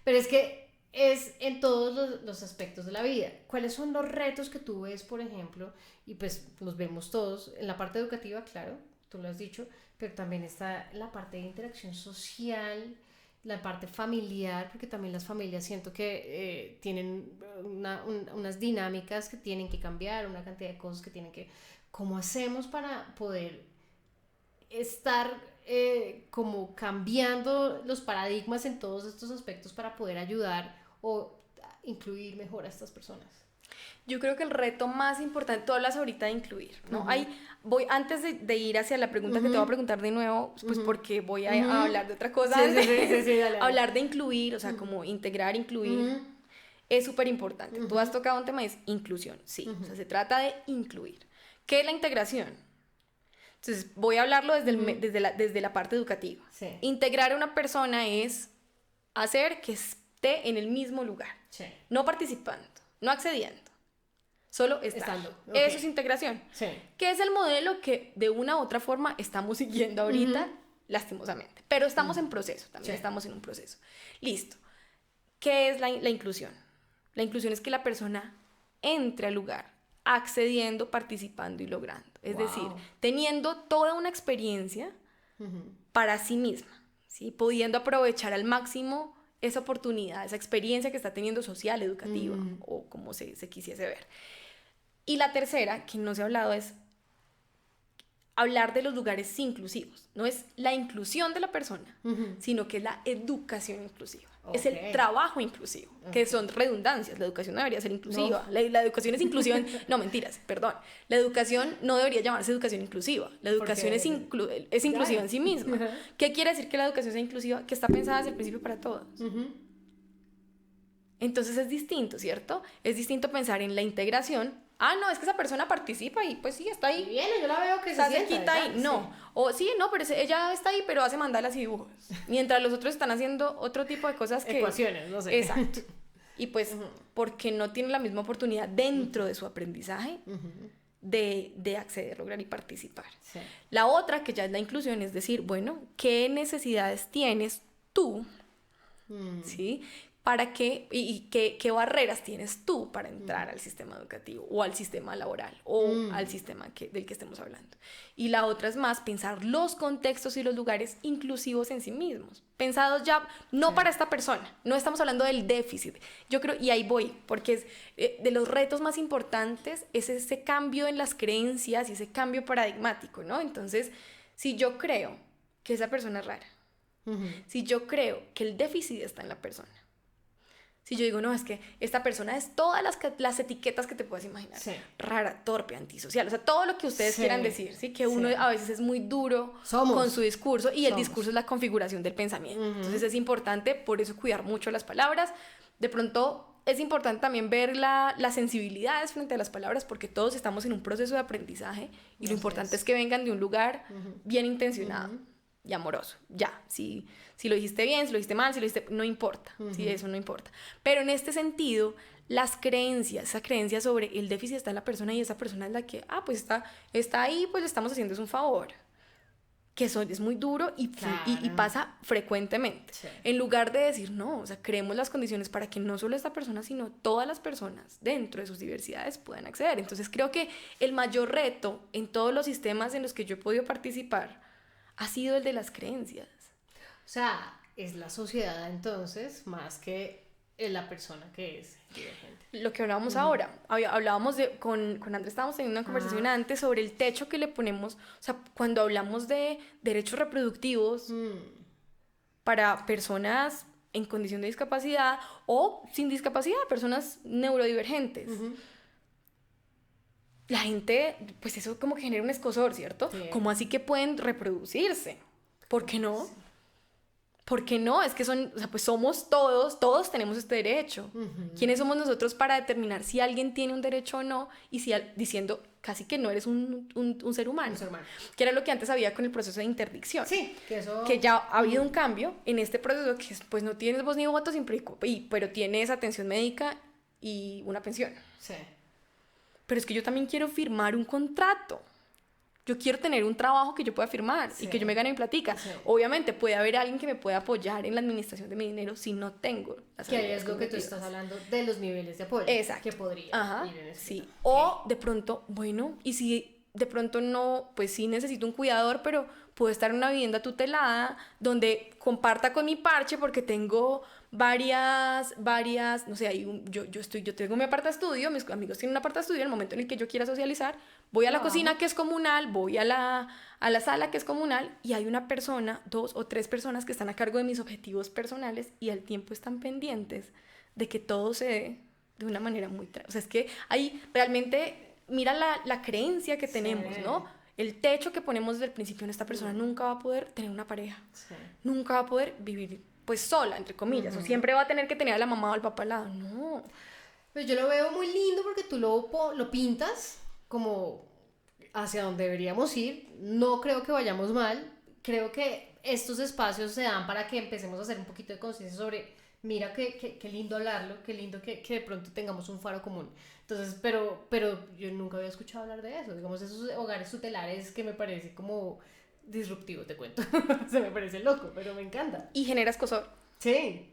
pero es que es en todos los aspectos de la vida. ¿Cuáles son los retos que tú ves, por ejemplo? Y pues los vemos todos en la parte educativa, claro, tú lo has dicho, pero también está la parte de interacción social, la parte familiar, porque también las familias siento que tienen unas dinámicas que tienen que cambiar, una cantidad de cosas que tienen que... ¿Cómo hacemos para poder estar como cambiando los paradigmas en todos estos aspectos para poder ayudar o incluir mejor a estas personas? Yo creo que el reto más importante, tú hablas ahorita de incluir, ¿no? Antes de ir hacia la pregunta que te voy a preguntar de nuevo, pues porque voy a hablar de otra cosa, Sí, dale. hablar de incluir, o sea, como integrar, incluir, es súper importante. Tú has tocado un tema, es inclusión, sí, o sea, se trata de incluir. ¿Qué es la integración? Entonces, voy a hablarlo desde la parte educativa. Sí. Integrar a una persona es hacer que esté en el mismo lugar, Sí. no participando, no accediendo, solo Estando, ok. Eso es integración. Sí. Que es el modelo que de una u otra forma estamos siguiendo ahorita, lastimosamente. Pero estamos en proceso, también Sí. estamos en un proceso. Listo. ¿Qué es la inclusión? La inclusión es que la persona entre al lugar, accediendo, participando y logrando. Es Wow. decir, teniendo toda una experiencia para sí misma, ¿sí? Pudiendo aprovechar al máximo esa oportunidad, esa experiencia que está teniendo social, educativa, o como se quisiese ver. Y la tercera, que no se ha hablado, es hablar de los lugares inclusivos. No es la inclusión de la persona, sino que es la educación inclusiva. Es Ok. el trabajo inclusivo, que son redundancias. La educación no debería ser inclusiva. La educación es inclusiva. No, mentiras, perdón. La educación no debería llamarse educación inclusiva. La educación es inclusiva en sí misma. ¿Qué quiere decir que la educación sea inclusiva? Que está pensada desde el principio para todos. Entonces es distinto, ¿cierto? Es distinto pensar en la integración. No, es que esa persona participa y pues sí, está ahí. Y viene, yo la veo que Está se sienta, cerquita ahí. ¿verdad? No. Sí. O sí, no, pero ella está ahí, pero hace mandalas y dibujos. Mientras los otros están haciendo otro tipo de cosas que... Ecuaciones, no sé. Exacto. Y pues, porque no tiene la misma oportunidad dentro de su aprendizaje de acceder, lograr y participar. Sí. La otra, que ya es la inclusión, es decir, bueno, ¿qué necesidades tienes tú? ¿Sí? para qué y qué barreras tienes tú para entrar al sistema educativo o al sistema laboral o al sistema del que estemos hablando. Y la otra es más pensar los contextos y los lugares inclusivos en sí mismos, pensados ya no para esta persona, no estamos hablando del déficit. Yo creo, y ahí voy, porque es, de los retos más importantes es ese cambio en las creencias y ese cambio paradigmático, ¿no? Entonces, si yo creo que esa persona es rara, si yo creo que el déficit está en la persona, si yo digo, no, es que esta persona es todas las etiquetas que te puedas imaginar. Sí. Rara, torpe, antisocial. O sea, todo lo que ustedes quieran decir, ¿sí? Que uno a veces es muy duro con su discurso y el discurso es la configuración del pensamiento. Entonces es importante, por eso, cuidar mucho las palabras. De pronto es importante también ver las sensibilidades frente a las palabras, porque todos estamos en un proceso de aprendizaje y lo importante es que vengan de un lugar bien intencionado y amoroso. Ya, si lo dijiste bien, si lo dijiste mal, si lo dijiste... No importa, sí, eso no importa. Pero en este sentido, las creencias, esa creencia sobre el déficit está en la persona y esa persona es la que, pues está ahí, pues le estamos haciendo es un favor. Que eso es muy duro y pasa frecuentemente. Sí. En lugar de decir, no, o sea, creemos las condiciones para que no solo esta persona, sino todas las personas dentro de sus diversidades puedan acceder. Entonces creo que el mayor reto en todos los sistemas en los que yo he podido participar ha sido el de las creencias. O sea, es la sociedad entonces, más que la persona que es divergente. Lo que hablábamos ahora, hablábamos con Andrés, estábamos teniendo una conversación antes sobre el techo que le ponemos, o sea, cuando hablamos de derechos reproductivos para personas en condición de discapacidad o sin discapacidad, personas neurodivergentes. La gente, pues eso como que genera un escozor, ¿cierto? Sí. ¿Cómo así que pueden reproducirse? ¿Por qué no? Sí. ¿Por qué no? Es que pues somos todos tenemos este derecho. ¿Quiénes somos nosotros para determinar si alguien tiene un derecho o no? Y diciendo casi que no eres un ser humano. Un ser humano. Que era lo que antes había con el proceso de interdicción. Sí, que ya ha habido un cambio en este proceso que pues no tienes voz ni voto, pero tienes atención médica y una pensión. Sí. Pero es que yo también quiero firmar un contrato. Yo quiero tener un trabajo que yo pueda firmar y que yo me gane mi platica. Sí. Obviamente puede haber alguien que me pueda apoyar en la administración de mi dinero si no tengo las que es lo que tú estás hablando de los niveles de apoyo. Exacto. Que podría ir en ese sí. Okay. O de pronto, bueno, y si de pronto no, pues sí necesito un cuidador, pero puedo estar en una vivienda tutelada donde comparta con mi parche porque tengo varias, no sé, yo tengo mi apartaestudio, mis amigos tienen un apartaestudio, en el momento en el que yo quiera socializar, voy a la cocina que es comunal, voy a la sala que es comunal y hay una persona, 2 o 3 personas que están a cargo de mis objetivos personales y al tiempo están pendientes de que todo se dé de una manera muy... O sea, es que ahí realmente, mira la creencia que tenemos, ¿no? El techo que ponemos desde el principio en esta persona nunca va a poder tener una pareja, nunca va a poder vivir pues sola, entre comillas, o siempre va a tener que tener a la mamá o al papá al lado, no. Pues yo lo veo muy lindo porque tú lo pintas como hacia donde deberíamos ir. No creo que vayamos mal, creo que estos espacios se dan para que empecemos a hacer un poquito de conciencia sobre, mira qué lindo hablarlo, qué lindo que de pronto tengamos un faro común. Entonces, pero yo nunca había escuchado hablar de eso, digamos, esos hogares tutelares que me parece como disruptivo, te cuento. Se me parece loco, pero me encanta. Y genera escozor. Sí,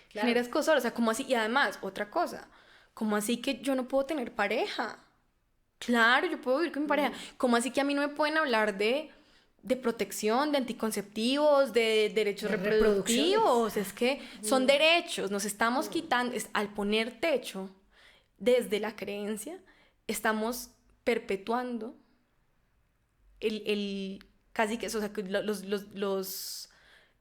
claro. Genera escozor, o sea, ¿cómo así? Y además, otra cosa, ¿cómo así que yo no puedo tener pareja? Claro, yo puedo vivir con mi pareja. ¿Cómo así que a mí no me pueden hablar de protección, de anticonceptivos, de derechos reproductivos? Es que son derechos, nos estamos quitando, al poner techo desde la creencia, estamos perpetuando casi que eso, o sea,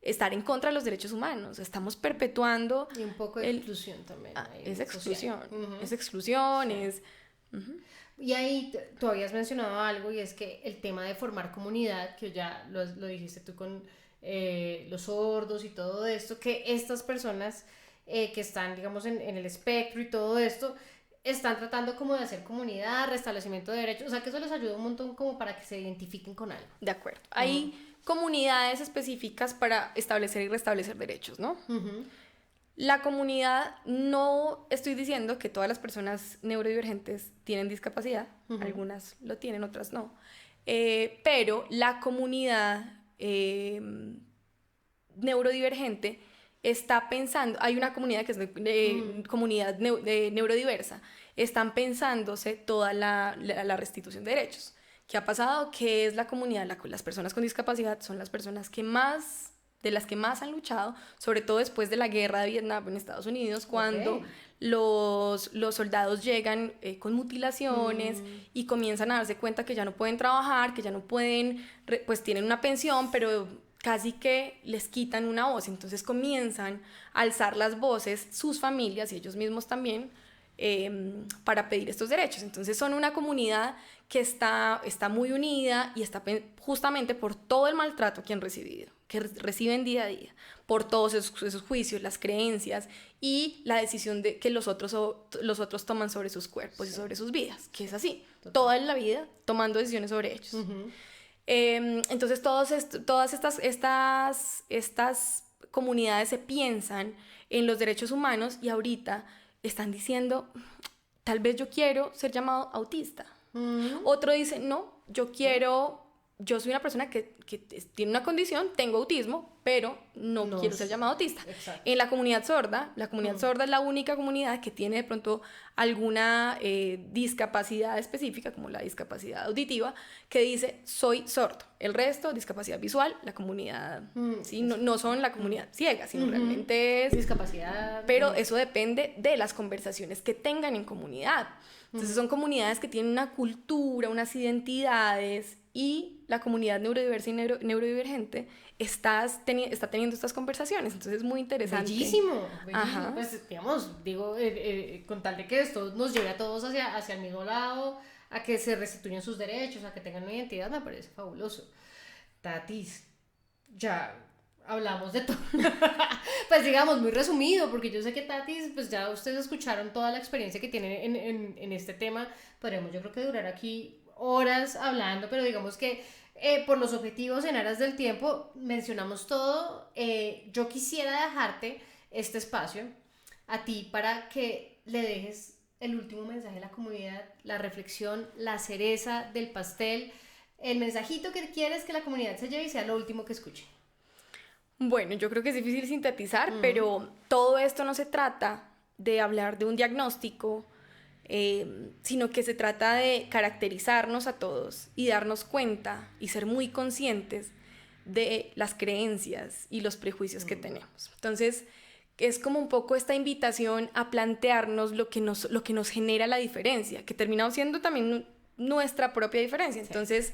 estar en contra de los derechos humanos, estamos perpetuando... Y un poco de exclusión también. Es exclusión, es exclusión, es... Y ahí tú habías mencionado algo y es que el tema de formar comunidad, que ya lo dijiste tú con los sordos y todo esto, que estas personas que están, digamos, en el espectro y todo esto, están tratando como de hacer comunidad, restablecimiento de derechos, o sea que eso les ayuda un montón como para que se identifiquen con algo. De acuerdo. Hay comunidades específicas para establecer y restablecer derechos, ¿no? La comunidad, no estoy diciendo que todas las personas neurodivergentes tienen discapacidad, algunas lo tienen, otras no, pero la comunidad neurodivergente está pensando, hay una comunidad que es comunidad neurodiversa, están pensándose toda la restitución de derechos. ¿Qué ha pasado? Que es la comunidad, las personas con discapacidad son las personas de las que más han luchado, sobre todo después de la guerra de Vietnam en Estados Unidos, cuando los soldados llegan con mutilaciones y comienzan a darse cuenta que ya no pueden trabajar, que ya no pueden, pues tienen una pensión, pero casi que les quitan una voz. Entonces comienzan a alzar las voces sus familias y ellos mismos también para pedir estos derechos. Entonces son una comunidad que está muy unida y está justamente por todo el maltrato que han recibido, que reciben día a día, por todos esos juicios, las creencias y la decisión que los otros toman sobre sus cuerpos y sobre sus vidas, que es así, toda la vida tomando decisiones sobre ellos. Entonces todas estas comunidades se piensan en los derechos humanos y ahorita están diciendo, tal vez yo quiero ser llamado autista. Otro dice, no, yo soy una persona que tiene una condición, tengo autismo, pero no quiero ser llamado autista. Exacto. En la comunidad sorda es la única comunidad que tiene de pronto alguna discapacidad específica, como la discapacidad auditiva, que dice, soy sordo. El resto, discapacidad visual, la comunidad, ¿sí? No son la comunidad ciega, sino realmente es discapacidad. Pero eso depende de las conversaciones que tengan en comunidad. Entonces son comunidades que tienen una cultura, unas identidades, y la comunidad neurodiversa y neurodivergente está teniendo estas conversaciones. Entonces es muy interesante. Bellísimo. Pues digamos, con tal de que esto nos lleve a todos hacia el mismo lado, a que se restituyan sus derechos, a que tengan una identidad, me parece fabuloso. Tatis, ya hablamos de todo. Pues digamos, muy resumido, porque yo sé que Tatis, pues ya ustedes escucharon toda la experiencia que tienen en este tema. Podremos, yo creo que durar aquí horas hablando, pero digamos que por los objetivos en aras del tiempo mencionamos todo. Yo quisiera dejarte este espacio a ti para que le dejes el último mensaje a la comunidad, la reflexión, la cereza del pastel, el mensajito que quieres que la comunidad se lleve y sea lo último que escuche. Bueno, yo creo que es difícil sintetizar, pero todo esto no se trata de hablar de un diagnóstico, sino que se trata de caracterizarnos a todos y darnos cuenta y ser muy conscientes de las creencias y los prejuicios que tenemos. Entonces, es como un poco esta invitación a plantearnos lo que nos genera la diferencia, que termina siendo también nuestra propia diferencia. Entonces,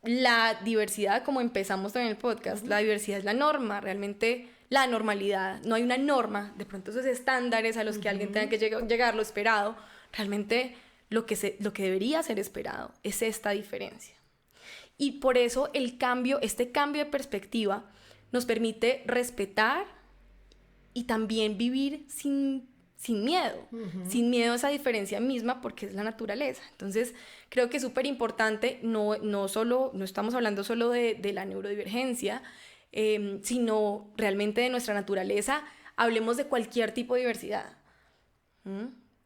la diversidad, como empezamos también el podcast, la diversidad es la norma, realmente la normalidad. No hay una norma, de pronto esos estándares a los que alguien tenga que llegar, lo esperado. Realmente lo que debería ser esperado es esta diferencia. Y por eso este cambio de perspectiva nos permite respetar y también vivir sin miedo, sin miedo a esa diferencia misma, porque es la naturaleza. Entonces creo que es súper importante, no estamos hablando solo de la neurodivergencia, sino realmente de nuestra naturaleza. Hablemos de cualquier tipo de diversidad.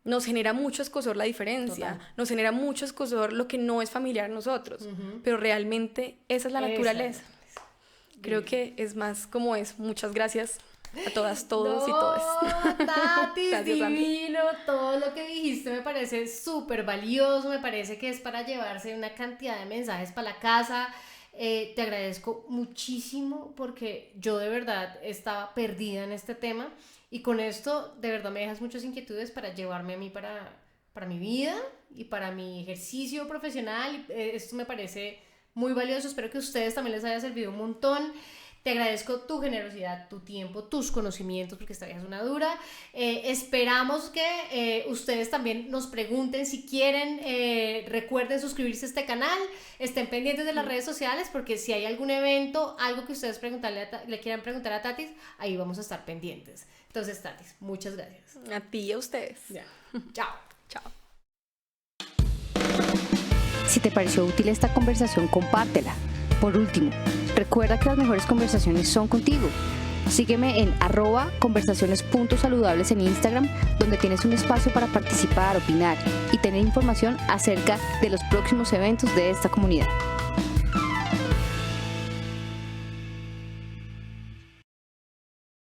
Nos genera mucho escosor la diferencia. Total. Nos genera mucho escosor lo que no es familiar a nosotros, pero realmente esa es la naturaleza. Creo que es más como es. Muchas gracias a todas, todos y todes. Tatis, divino, todo lo que dijiste me parece súper valioso, me parece que es para llevarse una cantidad de mensajes para la casa. Te agradezco muchísimo porque yo de verdad estaba perdida en este tema y con esto de verdad me dejas muchas inquietudes para llevarme a mí para mi vida y para mi ejercicio profesional. Esto me parece muy valioso, espero que a ustedes también les haya servido un montón. Te agradezco tu generosidad, tu tiempo, tus conocimientos, porque esta vieja es una dura. Esperamos que ustedes también nos pregunten si quieren. Recuerden suscribirse a este canal, estén pendientes de las redes sociales, porque si hay algún evento, algo que ustedes le quieran preguntar a Tatis, ahí vamos a estar pendientes. Entonces, Tatis, muchas gracias. A ti y a ustedes. Ya. Chao. Chao. Si te pareció útil esta conversación, compártela. Por último, recuerda que las mejores conversaciones son contigo. Sígueme en @conversaciones.saludables en Instagram, donde tienes un espacio para participar, opinar y tener información acerca de los próximos eventos de esta comunidad.